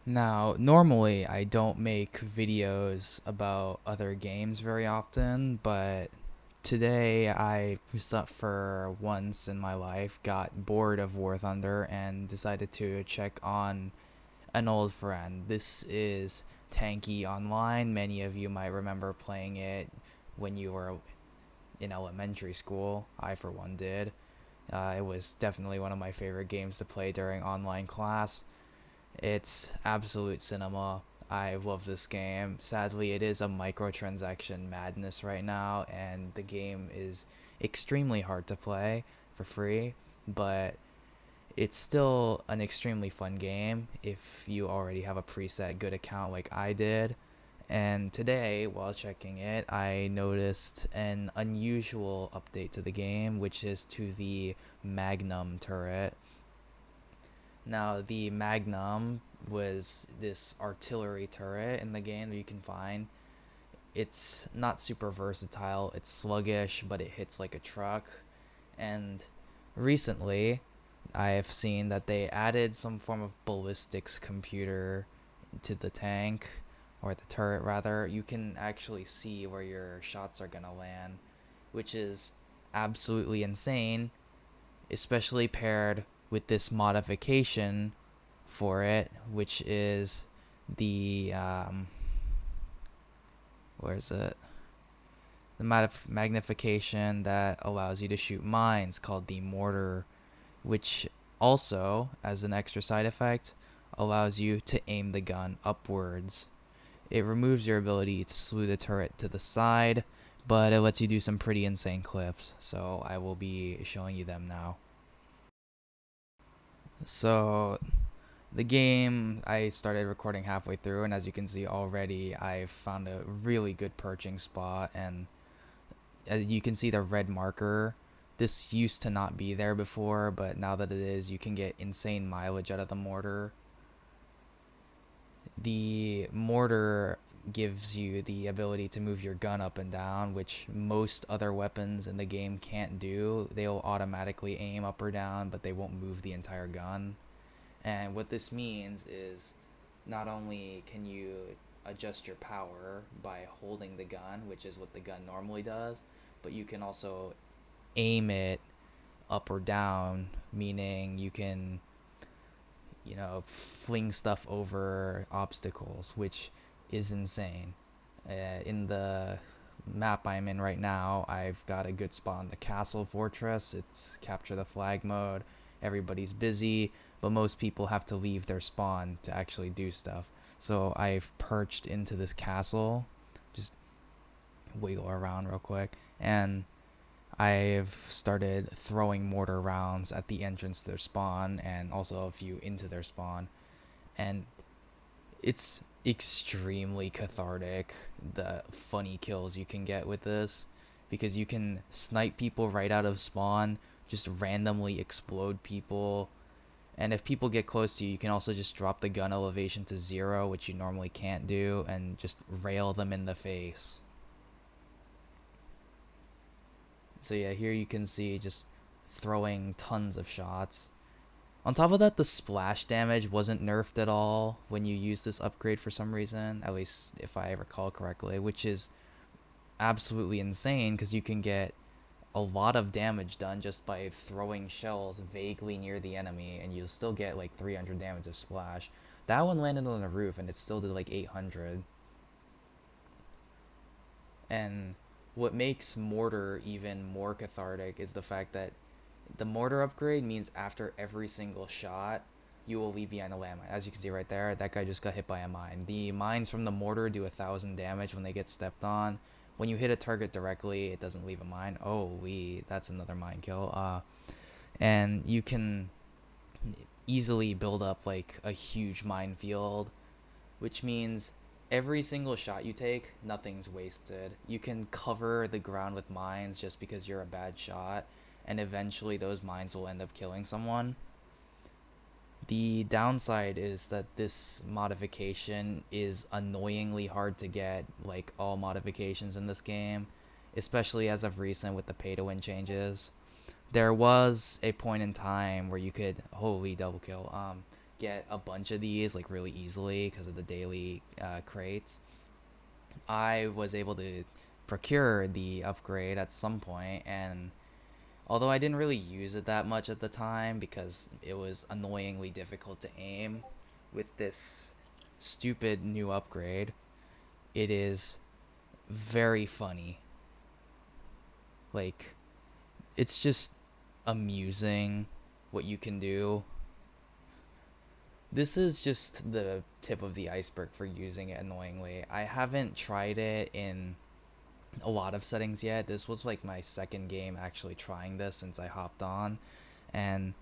Now, normally I don't make videos about other games very often, but today for once in my life, got bored of War Thunder and decided to check on an old friend. This is Tanki Online. Many of you might remember playing it when you were in elementary school. I, for one, did. It was definitely one of my favorite games to play during online class. It's absolute cinema. I love this game. Sadly, it is a microtransaction madness right now, and the game is extremely hard to play for free, but it's still an extremely fun game if you already have a preset good account like I did. And today, while checking it, I noticed an unusual update to the game, which is to the Magnum turret. Now, the Magnum was this artillery turret in the game that you can find. It's not super versatile, it's sluggish, but it hits like a truck. And recently, I've seen that they added some form of ballistics computer to the tank, or the turret rather. You can actually see where your shots are gonna land, which is absolutely insane, especially paired with this modification for it, which is the where is it? The magnification that allows you to shoot mines, called the Mortar, which also, as an extra side effect, allows you to aim the gun upwards. It removes your ability to slew the turret to the side, but it lets you do some pretty insane clips, so I will be showing you them now. So, the game, I started recording halfway through, and as you can see already, I've found a really good perching spot, and as you can see the red marker, this used to not be there before, but now that it is, you can get insane mileage out of the mortar. The mortar gives you the ability to move your gun up and down, which most other weapons in the game can't do. They'll automatically aim up or down, but they won't move the entire gun. And what this means is not only can you adjust your power by holding the gun, which is what the gun normally does, but you can also aim it up or down, meaning you can, fling stuff over obstacles, which is insane. In the map I'm in right now, I've got a good spot in the castle fortress. It's capture the flag mode. Everybody's busy, but most people have to leave their spawn to actually do stuff. So I've perched into this castle, just wiggle around real quick, and I've started throwing mortar rounds at the entrance to their spawn and also a few into their spawn. And it's extremely cathartic, the funny kills you can get with this, because you can snipe people right out of spawn, just randomly explode people. And if people get close to you, you can also just drop the gun elevation to 0, which you normally can't do, and just rail them in the face. So yeah, here you can see just throwing tons of shots. On top of that, the splash damage wasn't nerfed at all when you use this upgrade for some reason, at least if I recall correctly, which is absolutely insane because you can get a lot of damage done just by throwing shells vaguely near the enemy, and you'll still get like 300 damage of splash. That one landed on the roof and it still did like 800. And what makes mortar even more cathartic is the fact that the mortar upgrade means after every single shot, you will leave behind a landmine. As you can see right there, that guy just got hit by a mine. The mines from the mortar do 1,000 damage when they get stepped on. When you hit a target directly, it doesn't leave a mine. Oh, that's another mine kill. And you can easily build up like a huge minefield, which means every single shot you take, nothing's wasted. You can cover the ground with mines just because you're a bad shot, and eventually those mines will end up killing someone. The downside is that this modification is annoyingly hard to get, like all modifications in this game, especially as of recent with the pay-to-win changes. There was a point in time where you could, holy double kill, get a bunch of these like really easily because of the daily crates. I was able to procure the upgrade at some point, and although I didn't really use it that much at the time because it was annoyingly difficult to aim with this stupid new upgrade, it is very funny. Like, it's just amusing what you can do. This is just the tip of the iceberg for using it annoyingly. I haven't tried it in a lot of settings yet. This was like my second game actually trying this since I hopped on, and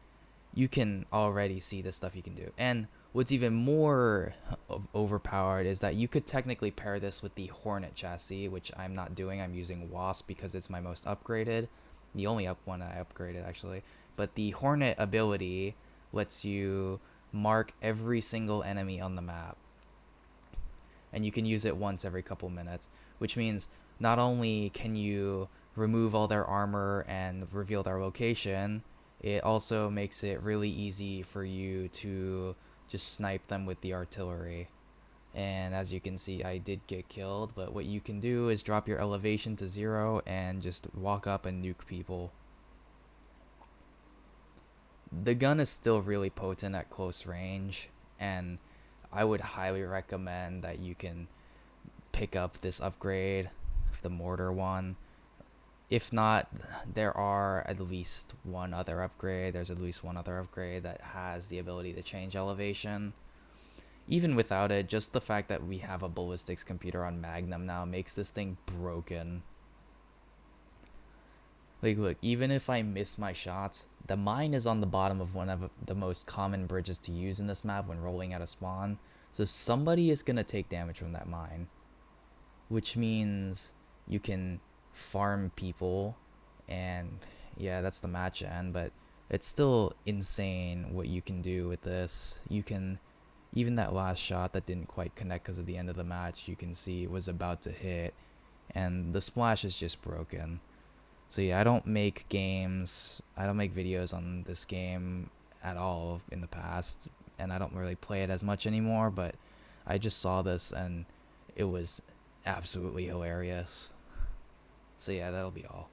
you can already see the stuff you can do. And what's even more overpowered is that you could technically pair this with the Hornet chassis, which I'm not doing. I'm using Wasp because it's my most upgraded, the only one I upgraded actually. But the Hornet ability lets you mark every single enemy on the map, and you can use it once every couple minutes, which means not only can you remove all their armor and reveal their location, it also makes it really easy for you to just snipe them with the artillery. And as you can see, I did get killed, but what you can do is drop your elevation to 0 and just walk up and nuke people. The gun is still really potent at close range, and I would highly recommend that you can pick up this upgrade, the mortar one. If not, there are at least one other upgrade. There's at least one other upgrade that has the ability to change elevation. Even without it, just the fact that we have a ballistics computer on Magnum now makes this thing broken. Like, look, even if I miss my shots, the mine is on the bottom of one of the most common bridges to use in this map when rolling out of spawn. So somebody is going to take damage from that mine, which means you can farm people, and yeah, that's the match end, but it's still insane what you can do with this. You can, even that last shot that didn't quite connect because of the end of the match, you can see it was about to hit, and the splash is just broken. So yeah, I don't make videos on this game at all in the past, and I don't really play it as much anymore, but I just saw this and it was absolutely hilarious. So yeah, that'll be all.